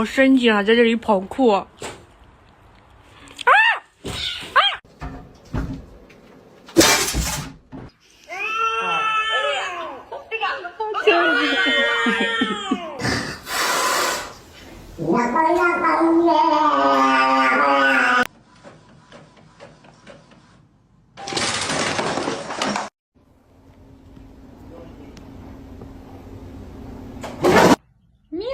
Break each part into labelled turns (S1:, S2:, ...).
S1: 深情啊，在这里跑酷。啊！喵！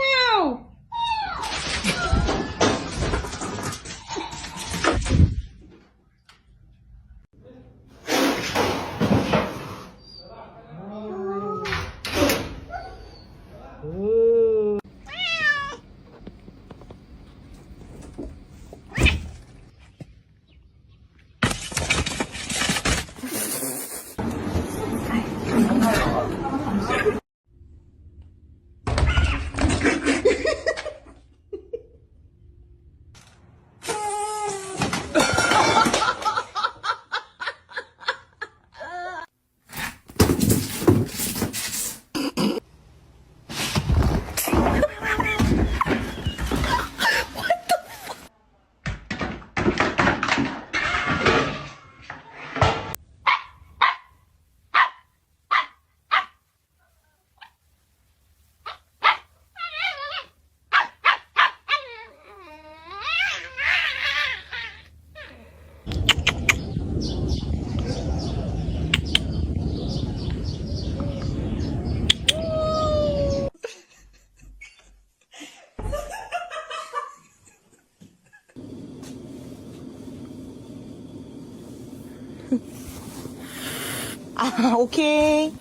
S2: 啊 ，OK。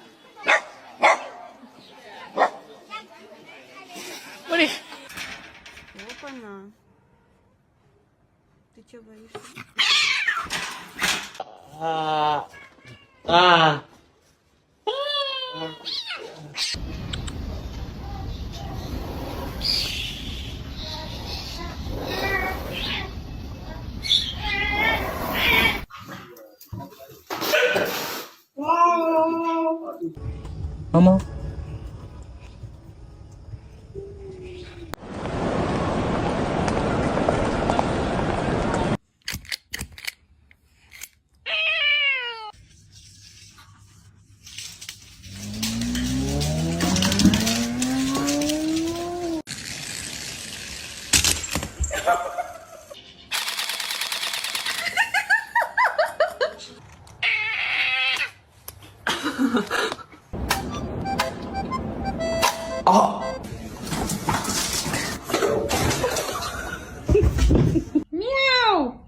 S1: 我的。
S2: Опа-на. Ты чё боишься?
S1: Мама. 아!
S2: Мяу!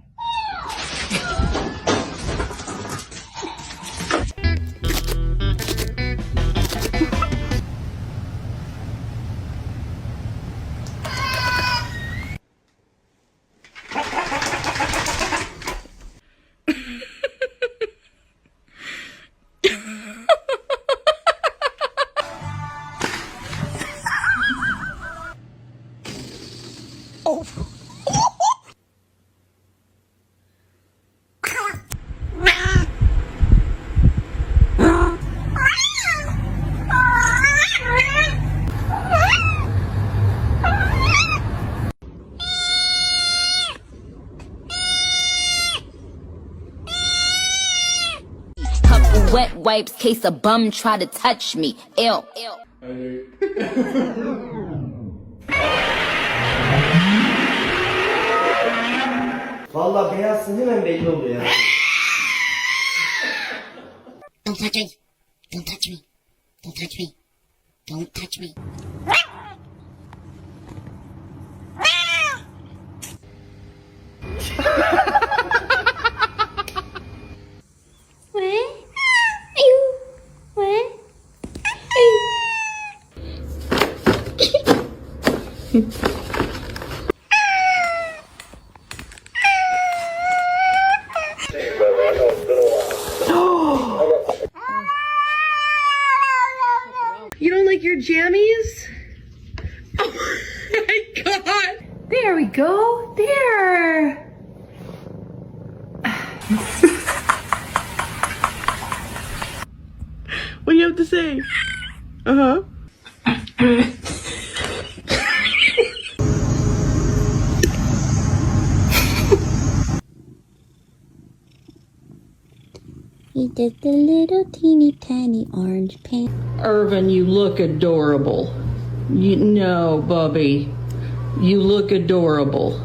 S1: Oh.
S3: Couple wet wipes, case a bum try to touch me. Ew.
S4: Vallahi beyazsın hemen belli oluyor ya.
S5: Don't touch me. Don't touch me. Don't touch me. Don't touch me.
S2: You don't like your jammies? Oh my god! There we go. There.
S1: What do you have to say? Uh-huh.
S5: He did the little teeny tiny orange paint.
S6: Irvin, you look adorable. No, Bubby, you look adorable.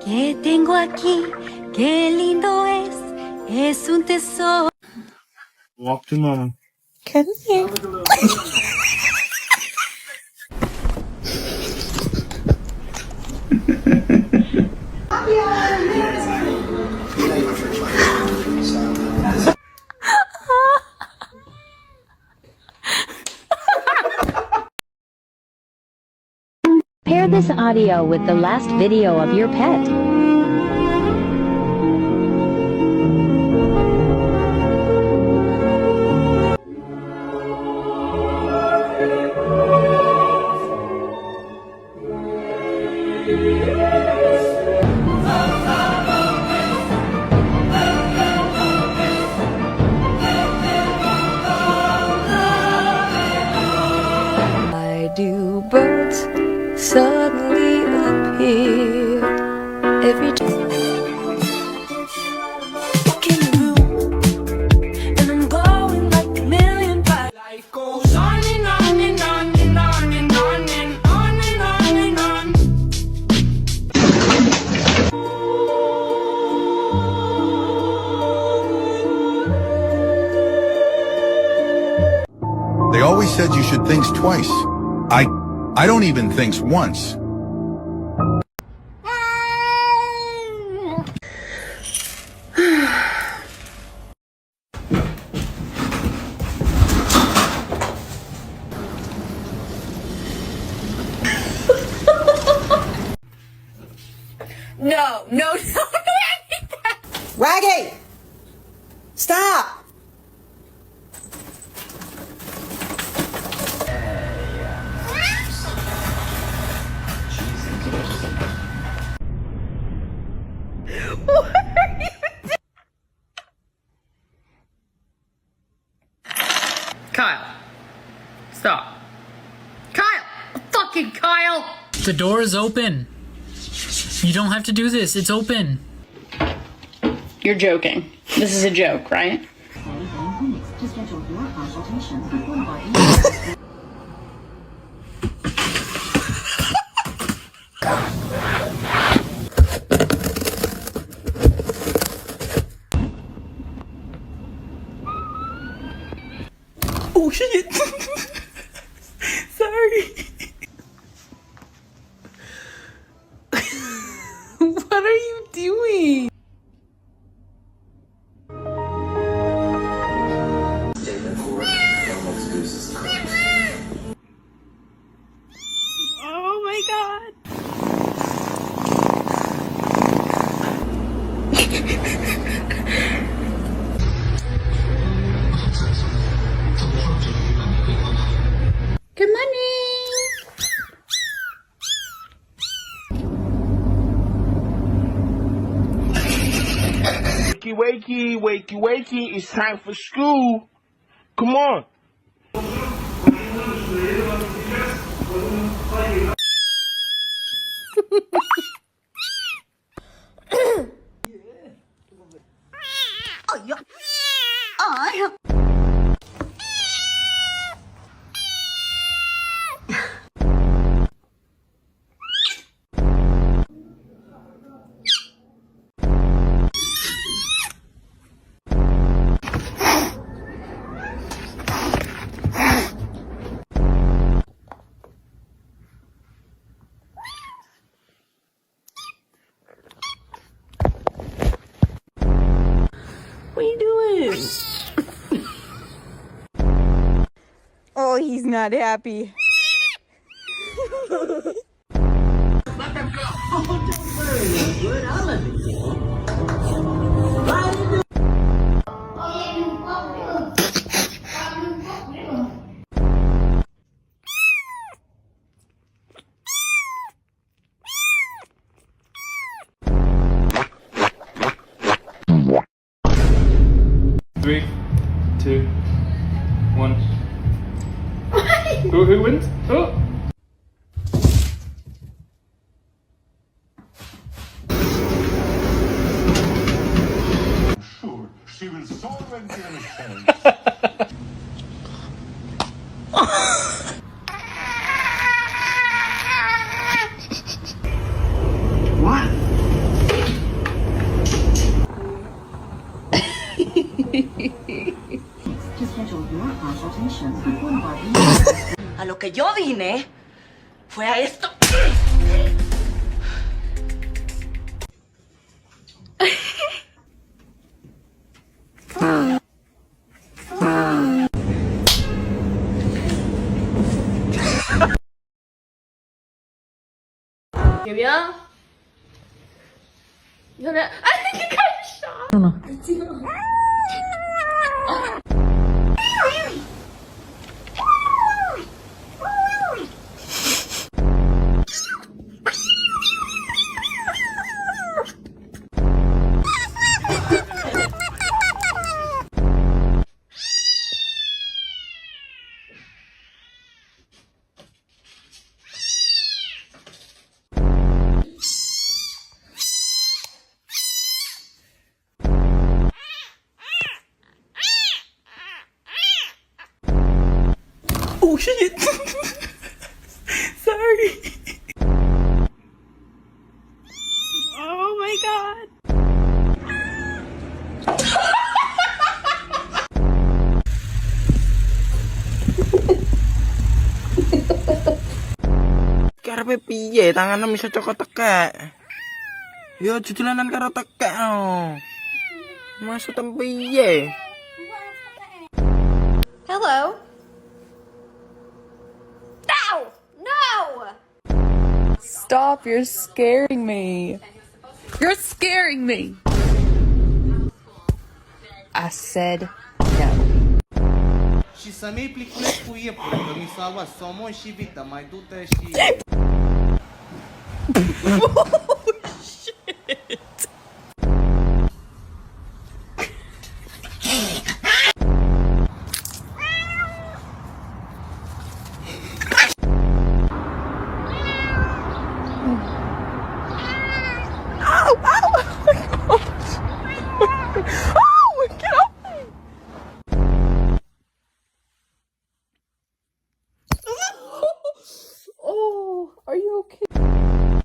S3: ¿Qué tengo aquí? Qué lindo es un tesoro.
S1: Walk to mama.
S2: Come here.
S3: Pair this audio with the last video of your pet.
S7: Why do birds suddenly appear every time? Walk in the room, and I'm glowing like a million bucks. Life goes on and on and on and on and on and on and on and on.
S8: They always said you should think twice. I don't even think once.
S2: No.
S9: Raggy! Stop!
S1: Kyle. Stop. Kyle! Fucking Kyle!
S10: The door is open. You don't have to do this. It's open.
S1: You're joking. This is a joke, right? Oh shit! Sorry. What are you doing? Oh my god.
S2: Good morning.
S11: Wakey, wakey, wakey, wakey, it's time for school. Come on.
S1: What are you doing?
S2: Oh, he's not happy.
S11: Three, two, one. Who wins? Oh!
S8: Sure, she was so
S9: que yo vine fue a esto.
S2: Give ya? I think you got shot.
S6: I don't know.
S9: Oh shit! Sorry. Oh my god.
S4: Karepe piye tanganmu bisa cokot tekek? Yo jujulanan karo tekek no. Maksud piye?
S2: Hello? No! No!
S1: Stop, you're scaring me. You're scaring me. I said no.
S4: Și să-mi pliculesc cu iepure, că mi s-a luat somon și vită, mai du-te și...
S2: Oh, are you okay?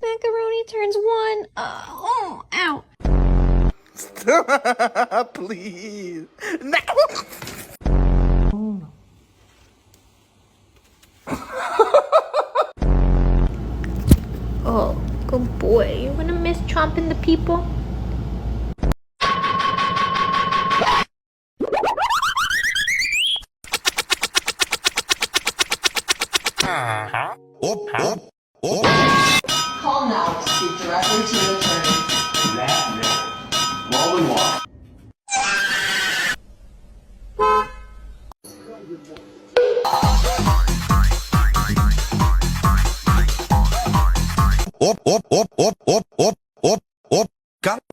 S2: Macaroni turns one. Oh, ow.
S4: Stop, please. No.
S2: Oh, good boy. You wanna miss chomping the people?
S9: Call now to speak directly to an attorney.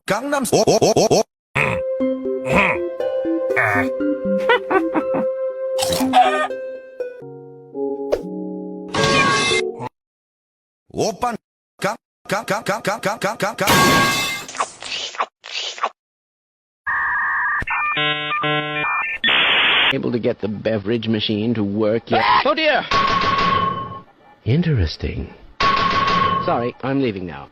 S8: Gangnam Open.
S12: Able to get the beverage machine to work yet? Oh dear! Interesting. Sorry, I'm leaving now.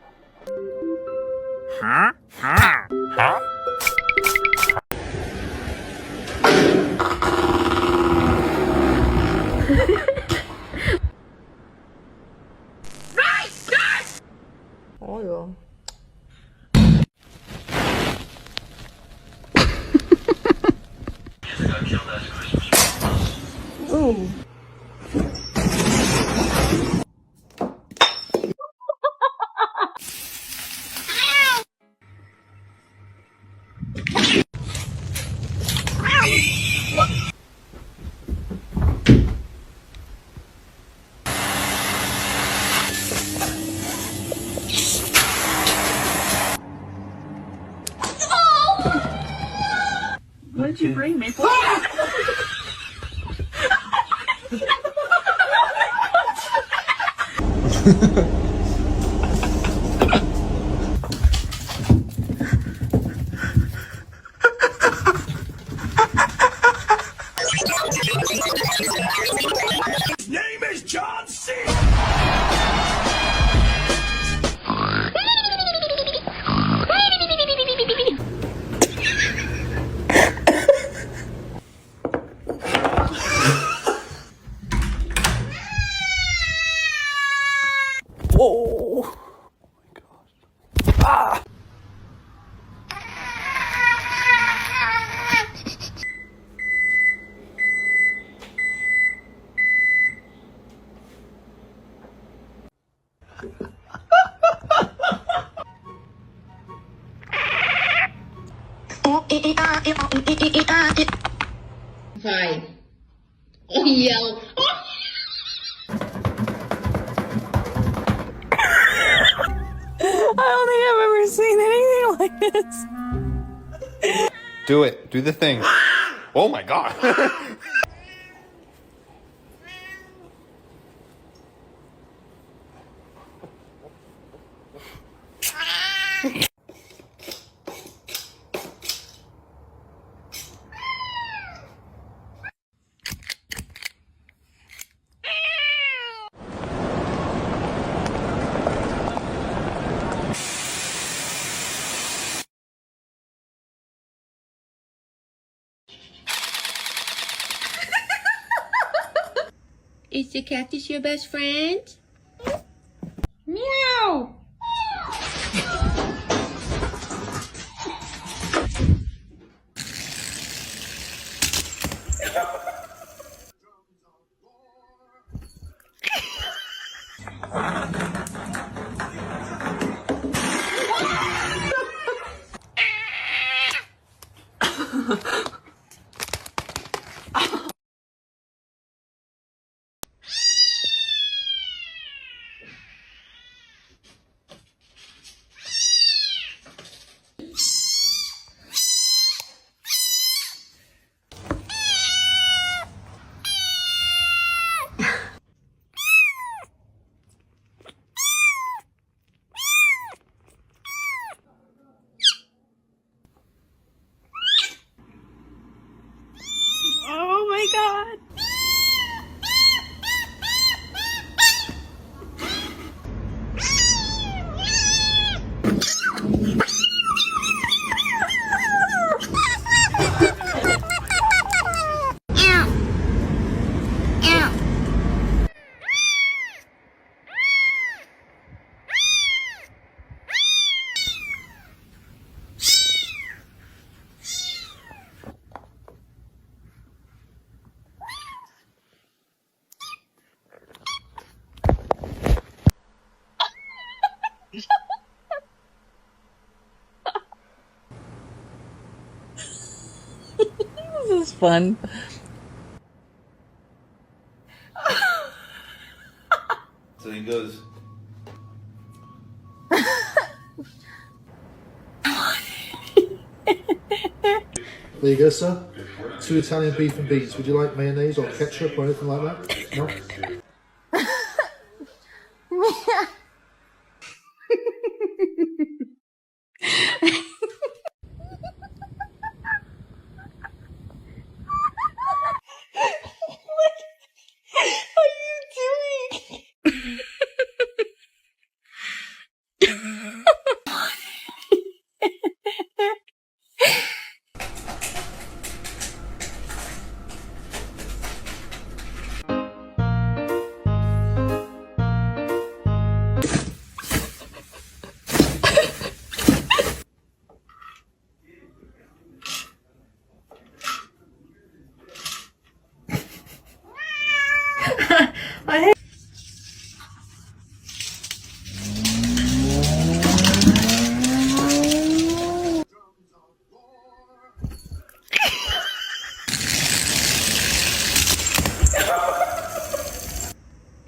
S9: Oh ja.
S2: Ooh.
S6: What did you bring me for?
S7: His name is John C.
S2: Fine. Oh, yell.
S9: I don't think I've ever seen anything like this.
S8: Do it. Do the thing. Oh my god.
S2: Is the cactus your best friend? Meow!
S9: Oh my god. This is fun.
S8: So he goes.
S13: There you go, sir. 2 Italian beef and beans. Would you like mayonnaise or ketchup or anything like that? No?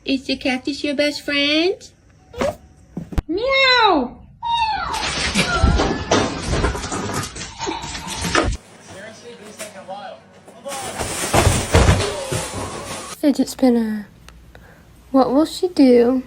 S2: Is the cactus your best friend? Meow! Fidget spinner. What will she do?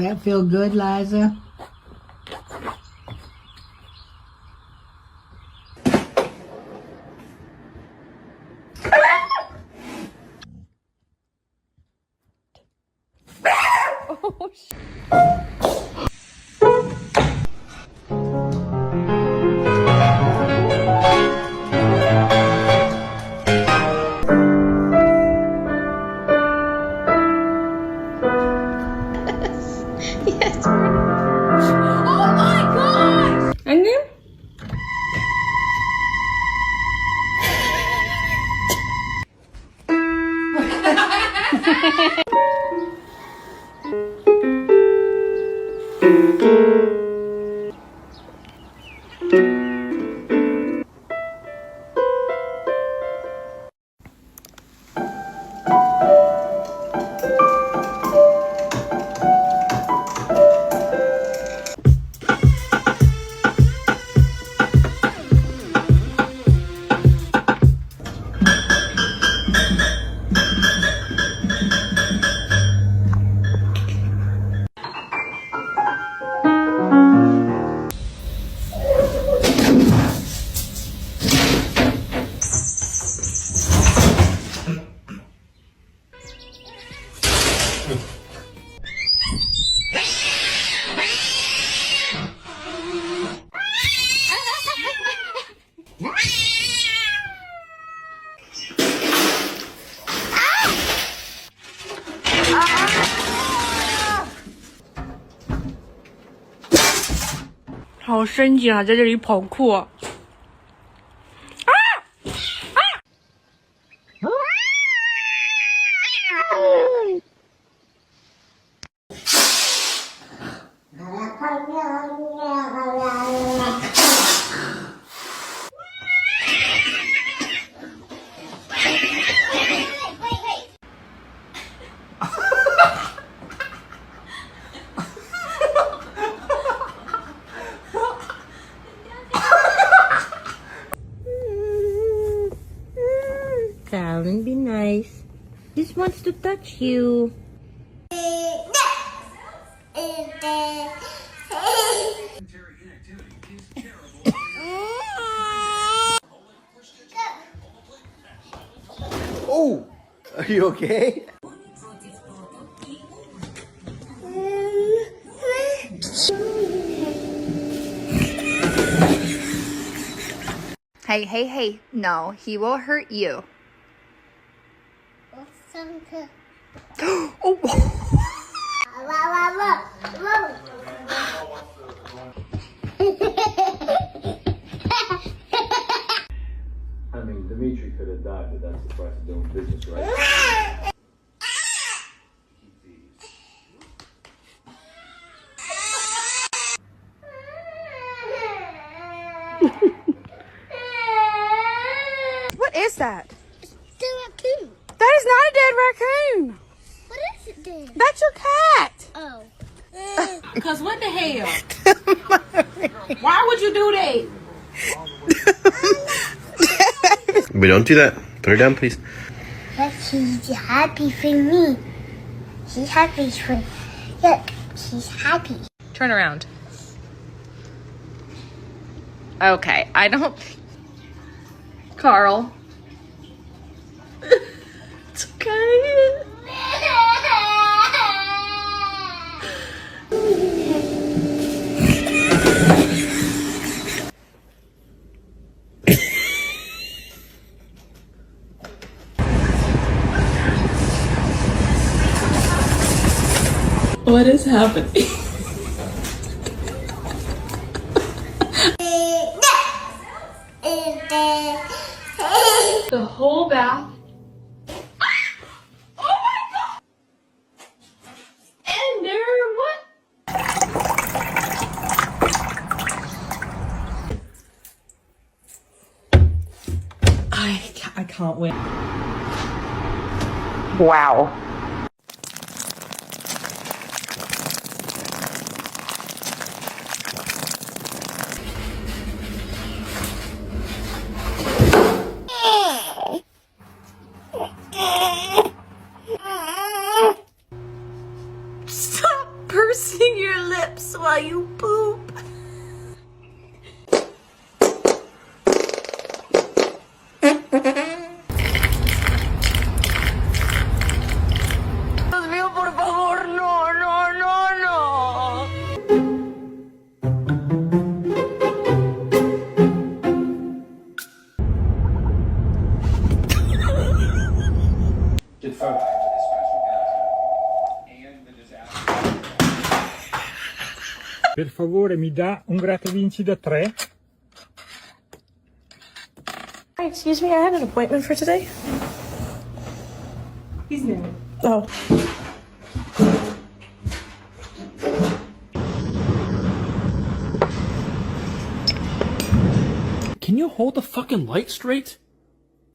S5: that feel good, Liza?
S2: Yes. Oh my gosh! And then?
S9: 好深井啊，在这里跑酷。啊！Darling,
S3: be nice. This wants to touch you.
S4: Oh, are you okay?
S1: Hey, no, he will hurt you. Oh.
S14: I mean, Dimitri could have died, but that's the price of doing business, right?
S2: What is that?
S5: It's a raccoon.
S2: That is not a dead raccoon.
S5: What is it then?
S2: That's your cat.
S5: Oh.
S9: Cause what the hell? Why would you do that?
S12: We don't do that. Put her down, please.
S5: But she's happy for me. She's happy for... Look, she's happy.
S2: Turn around.
S1: Okay, I don't... Carl. It's okay.
S9: What is happening?
S2: The whole bath. Oh my god! And there, what?
S9: I can't win.
S1: Wow.
S9: Stop, Percy.
S15: Per favore, mi dà un gratta vinci da 3?
S16: Hi, excuse me, I had an appointment for today.
S6: He's new.
S16: Oh.
S17: Can you hold the fucking light straight?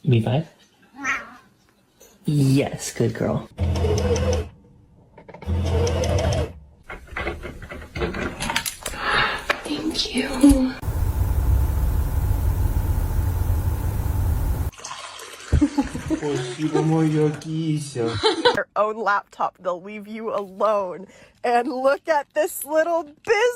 S18: Me 5? Yes, good girl.
S16: Thank you.
S19: Their own laptop, they'll leave you alone. And look at this little businessman!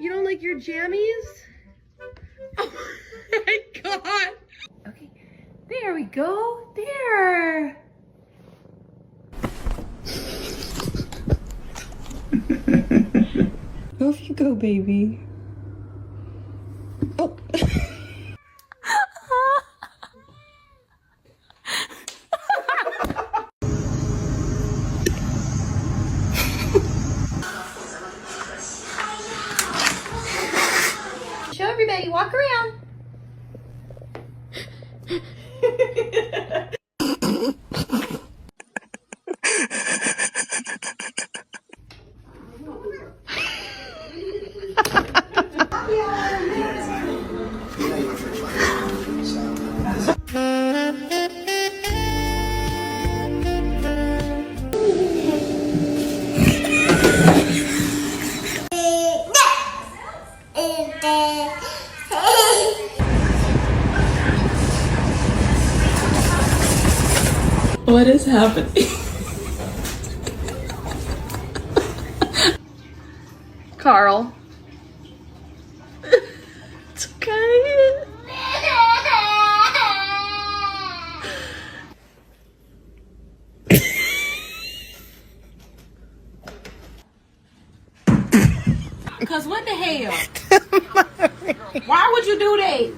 S2: You don't like your jammies? Oh my god! Okay, there we go. There!
S1: Off you go, baby. Oh.
S2: Show everybody, walk around.
S16: What is happening?
S1: Carl.
S16: It's okay.
S9: Cause what the hell? Why would you do that?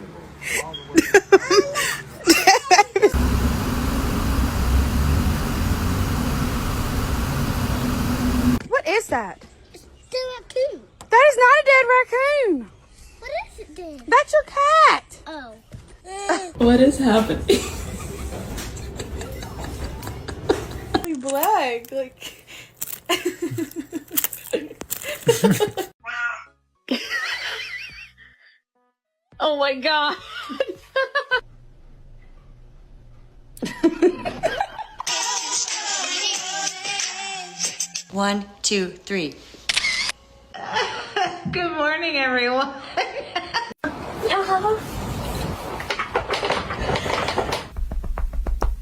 S19: What is that?
S5: It's the raccoon.
S19: That is not a dead raccoon!
S5: What is it then?
S19: That's your cat!
S5: Oh.
S16: What is happening?
S19: Black, like...
S1: Oh my god.
S20: One, two, three.
S9: Good morning, everyone.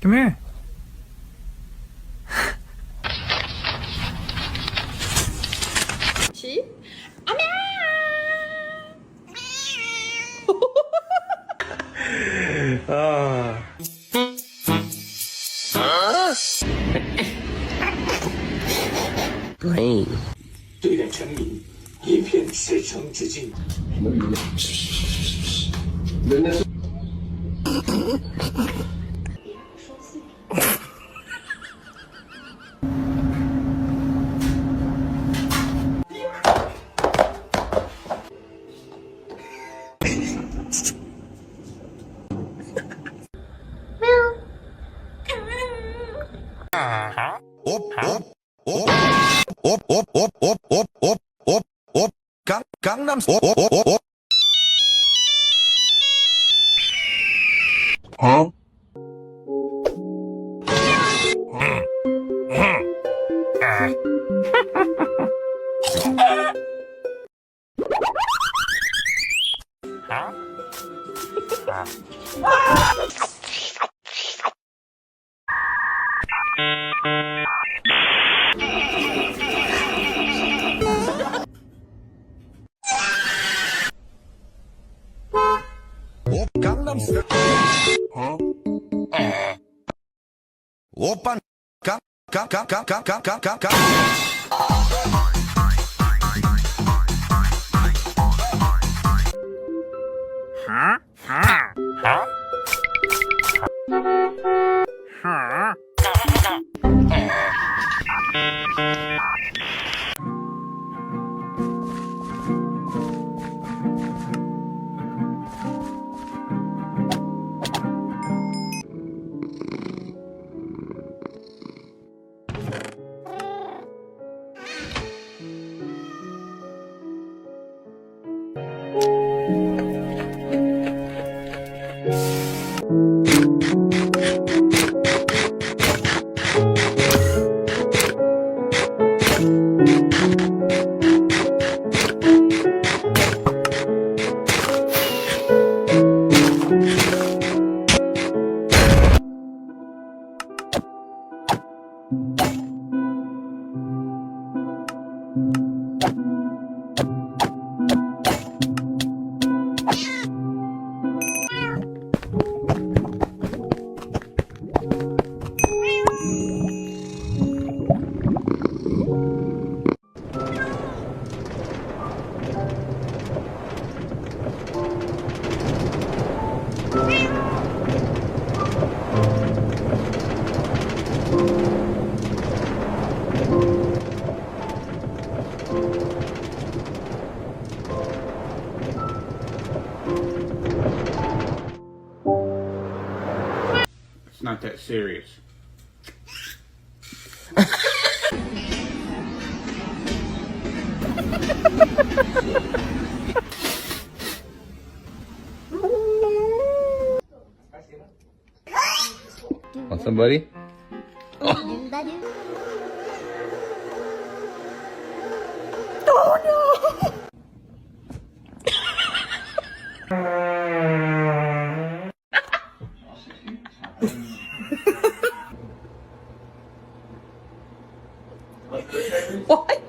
S15: Come here.
S2: She?
S12: Brain.
S14: 对待臣民一片赤诚之心。
S8: Gangnam Style. Huh? Gangnam Style. Huh? Open. Gang.
S11: It's not that serious.
S4: Want somebody?
S19: What?